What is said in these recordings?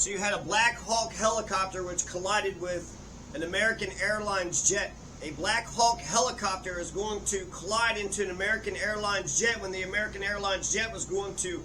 So you had a Blackhawk helicopter which collided with an American Airlines jet. A Blackhawk helicopter is going to collide into an American Airlines jet when the American Airlines jet was going to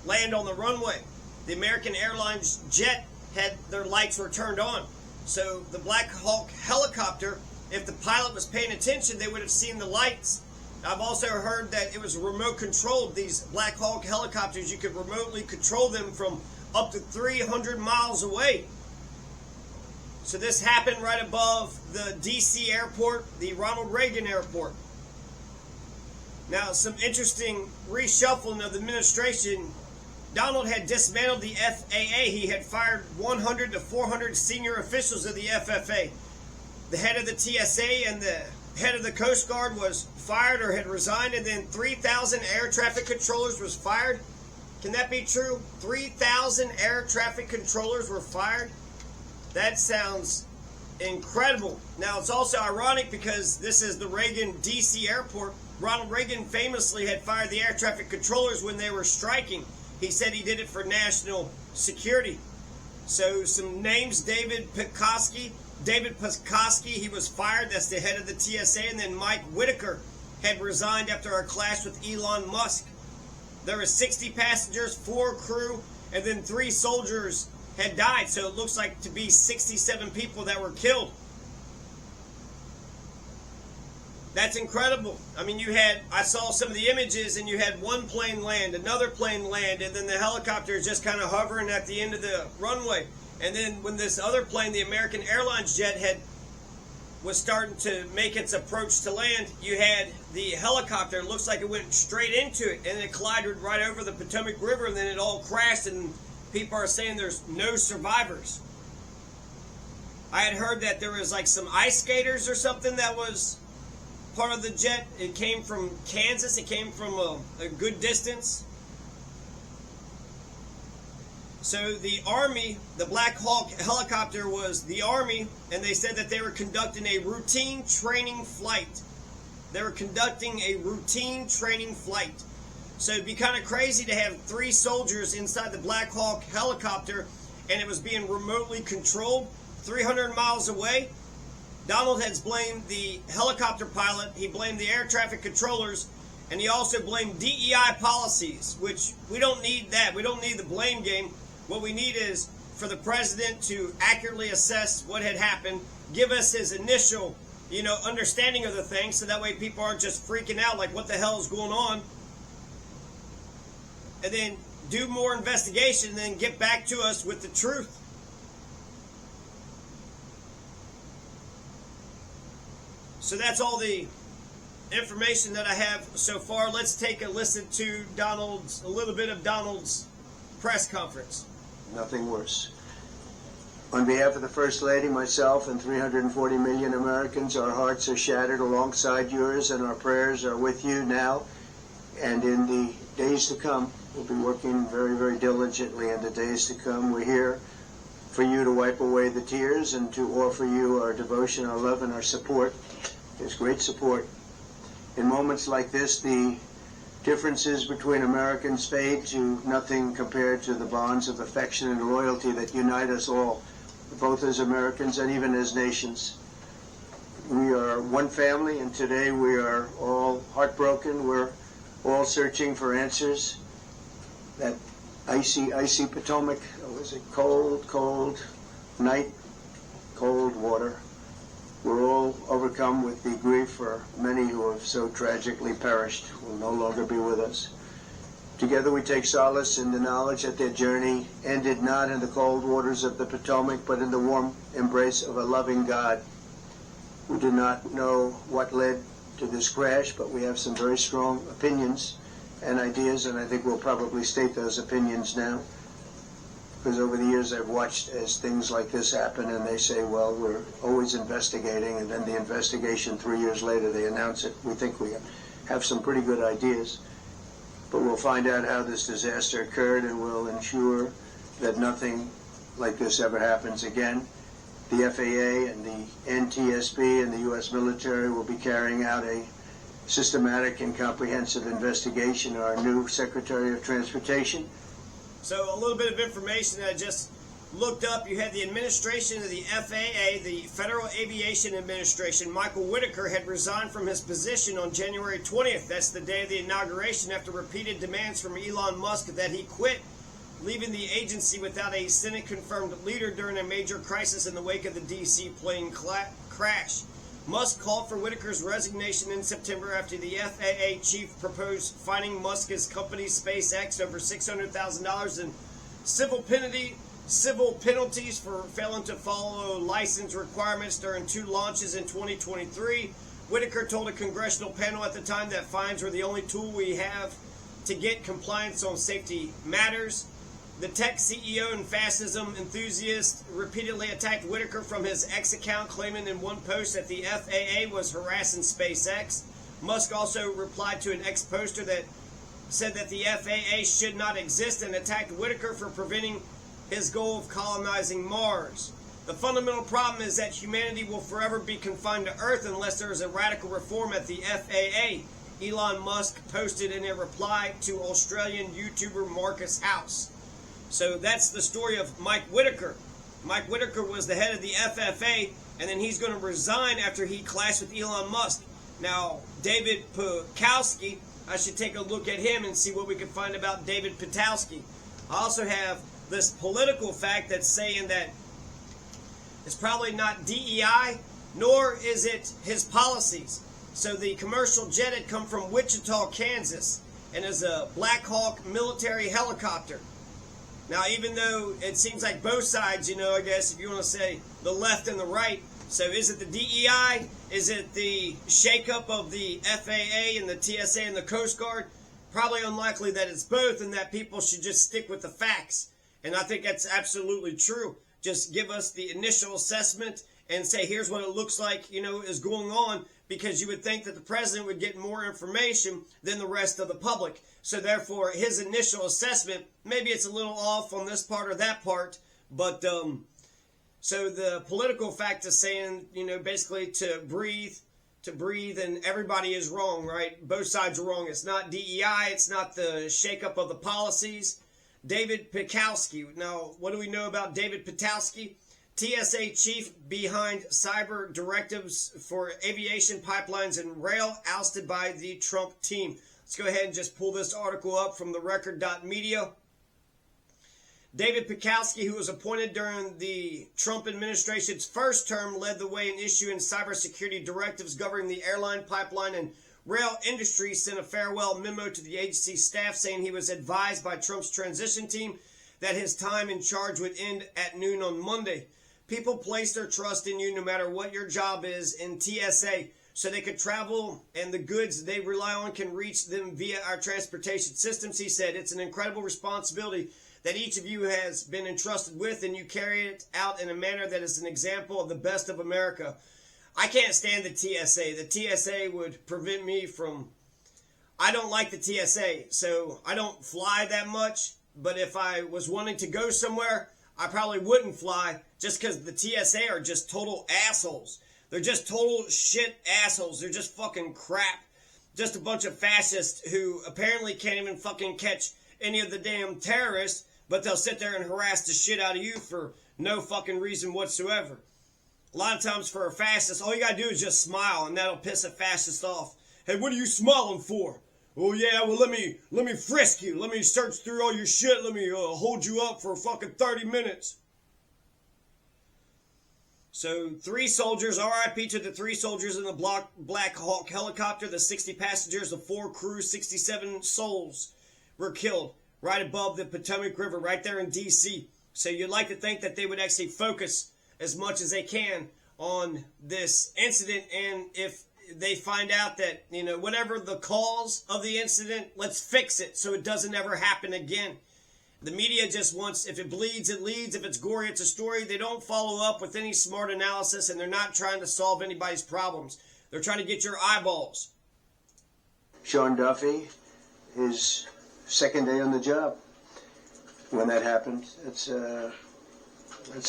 land on the runway. The American Airlines jet had their lights were turned on. So the Blackhawk helicopter, if the pilot was paying attention, they would have seen the lights. I've also heard that it was remote controlled. These Blackhawk helicopters, you could remotely control them from up to 300 miles away. So this happened right above the DC airport, the Ronald Reagan airport. Now, some interesting reshuffling of the administration. Donald had dismantled the FAA. He had fired 100 to 400 senior officials of the FFA. The head of the TSA and the head of the Coast Guard was fired or had resigned, and then 3,000 air traffic controllers was fired. Can that be true? 3,000 air traffic controllers were fired? That sounds incredible. Now, it's also ironic because this is the Reagan DC airport. Ronald Reagan famously had fired the air traffic controllers when they were striking. He said he did it for national security. So some names: David Pekoski, he was fired. That's the head of the TSA. And then Mike Whitaker had resigned after a clash with Elon Musk. There were 60 passengers, 4 crew, and then 3 soldiers had died. So it looks like to be 67 people that were killed. That's incredible. I mean, I saw some of the images, and you had one plane land, another plane land, and then the helicopter is just kind of hovering at the end of the runway. And then when this other plane, the American Airlines jet, was starting to make its approach to land, you had the helicopter. It looks like it went straight into it, and it collided right over the Potomac River, and then it all crashed, and people are saying there's no survivors. I had heard that there was like some ice skaters or something that was part of the jet. It came from Kansas. It came from a good distance. So the Army, the Blackhawk helicopter was the Army, and they said that they were conducting a routine training flight. They were conducting a routine training flight. So it'd be kind of crazy to have 3 soldiers inside the Blackhawk helicopter, and it was being remotely controlled 300 miles away. Donald has blamed the helicopter pilot, he blamed the air traffic controllers, and he also blamed DEI policies, which we don't need that. We don't need the blame game. What we need is for the president to accurately assess what had happened, give us his initial, understanding of the thing, so that way people aren't just freaking out like, what the hell is going on? And then do more investigation, and then get back to us with the truth. So that's all the information that I have so far. Let's take a listen to a little bit of Donald's press conference. Nothing worse. On behalf of the First Lady, myself, and 340 million Americans, our hearts are shattered alongside yours, and our prayers are with you now and in the days to come. We'll be working very, very diligently in the days to come. We're here for you to wipe away the tears and to offer you our devotion, our love, and our support. There's great support. In moments like this, the differences between Americans fade to nothing compared to the bonds of affection and loyalty that unite us all, both as Americans and even as nations. We are one family, and today we are all heartbroken. We're all searching for answers. That icy Potomac, was a cold night, cold water. We're all overcome with the grief for many who have so tragically perished, who will no longer be with us. Together we take solace in the knowledge that their journey ended not in the cold waters of the Potomac, but in the warm embrace of a loving God. We do not know what led to this crash, but we have some very strong opinions and ideas, and I think we'll probably state those opinions now. Because over the years I've watched as things like this happen, and they say, well, we're always investigating, and then the investigation 3 years later they announce it. We think we have some pretty good ideas, but we'll find out how this disaster occurred, and we'll ensure that nothing like this ever happens again. The FAA and the NTSB and the U.S. military will be carrying out a systematic and comprehensive investigation. Our new Secretary of Transportation. So a little bit of information that I just looked up, you had the administration of the FAA, the Federal Aviation Administration. Michael Whitaker had resigned from his position on January 20th. That's the day of the inauguration, after repeated demands from Elon Musk that he quit, leaving the agency without a Senate-confirmed leader during a major crisis in the wake of the D.C. plane crash. Musk called for Whitaker's resignation in September after the FAA chief proposed fining Musk's company SpaceX over $600,000 in civil penalties for failing to follow license requirements during 2 launches in 2023. Whitaker told a congressional panel at the time that fines were the only tool we have to get compliance on safety matters. The tech CEO and fascism enthusiast repeatedly attacked Whitaker from his X account, claiming in one post that the FAA was harassing SpaceX. Musk also replied to an X poster that said that the FAA should not exist, and attacked Whitaker for preventing his goal of colonizing Mars. The fundamental problem is that humanity will forever be confined to Earth unless there is a radical reform at the FAA, Elon Musk posted in a reply to Australian YouTuber Marcus House. So that's the story of Mike Whitaker. Mike Whitaker was the head of the FFA, and then he's going to resign after he clashed with Elon Musk. Now, David Pekowski, I should take a look at him and see what we can find about David Pekowski. I also have this political fact that's saying that it's probably not DEI, nor is it his policies. So the commercial jet had come from Wichita, Kansas, and is a Blackhawk military helicopter. Now, even though it seems like both sides, I guess, if you want to say the left and the right, so is it the DEI? Is it the shakeup of the FAA and the TSA and the Coast Guard? Probably unlikely that it's both, and that people should just stick with the facts. And I think that's absolutely true. Just give us the initial assessment and say, here's what it looks like, is going on, because you would think that the president would get more information than the rest of the public. So therefore, his initial assessment, maybe it's a little off on this part or that part, but so the political fact is saying, basically to breathe, and everybody is wrong, right? Both sides are wrong. It's not DEI, it's not the shakeup of the policies. David Pekowski. Now, what do we know about David Pekowski? TSA chief behind cyber directives for aviation, pipelines, and rail, ousted by the Trump team. Let's go ahead and just pull this article up from the record.media. David Pekowski, who was appointed during the Trump administration's first term, led the way in issuing cybersecurity directives governing the airline, pipeline, and rail industry, sent a farewell memo to the agency staff saying he was advised by Trump's transition team that his time in charge would end at noon on Monday. People place their trust in you no matter what your job is in TSA, so they could travel and the goods they rely on can reach them via our transportation systems, he said. It's an incredible responsibility that each of you has been entrusted with, and you carry it out in a manner that is an example of the best of America. I can't stand the TSA. The TSA would prevent me from... I don't like the TSA, so I don't fly that much, but if I was wanting to go somewhere, I probably wouldn't fly, just because the TSA are just total assholes. They're just total shit assholes. They're just fucking crap. Just a bunch of fascists who apparently can't even fucking catch any of the damn terrorists, but they'll sit there and harass the shit out of you for no fucking reason whatsoever. A lot of times for a fascist, all you gotta do is just smile, and that'll piss a fascist off. Hey, what are you smiling for? Oh yeah, well let me frisk you. Let me search through all your shit. Let me hold you up for fucking 30 minutes. So 3 soldiers, RIP to the 3 soldiers in the Blackhawk helicopter. The 60 passengers, the 4 crew, 67 souls were killed right above the Potomac River, right there in D.C. So you'd like to think that they would actually focus as much as they can on this incident, and if they find out that, whatever the cause of the incident, let's fix it so it doesn't ever happen again. The media just wants, if it bleeds, it leads. If it's gory, it's a story. They don't follow up with any smart analysis, and they're not trying to solve anybody's problems. They're trying to get your eyeballs. Sean Duffy, his second day on the job when that happened. It's a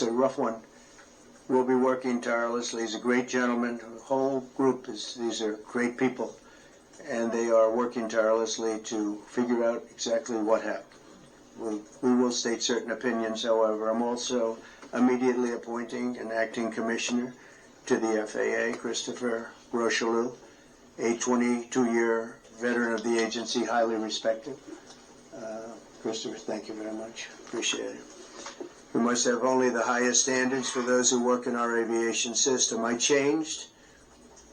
rough one. We'll be working tirelessly. He's a great gentleman. The whole group, these are great people, and they are working tirelessly to figure out exactly what happened. we will state certain opinions, however. I'm also immediately appointing an acting commissioner to the FAA, Christopher Rocheleau, a 22-year veteran of the agency, highly respected. Christopher, thank you very much. Appreciate it. We must have only the highest standards for those who work in our aviation system. I changed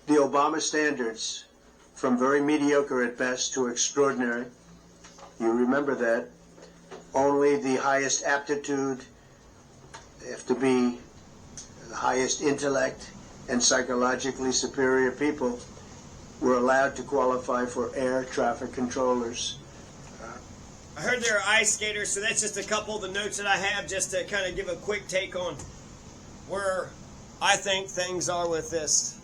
the Obama standards from very mediocre at best to extraordinary. You remember that. Only the highest aptitude, have to be the highest intellect and psychologically superior people were allowed to qualify for air traffic controllers. I heard there are ice skaters, so that's just a couple of the notes that I have just to kind of give a quick take on where I think things are with this.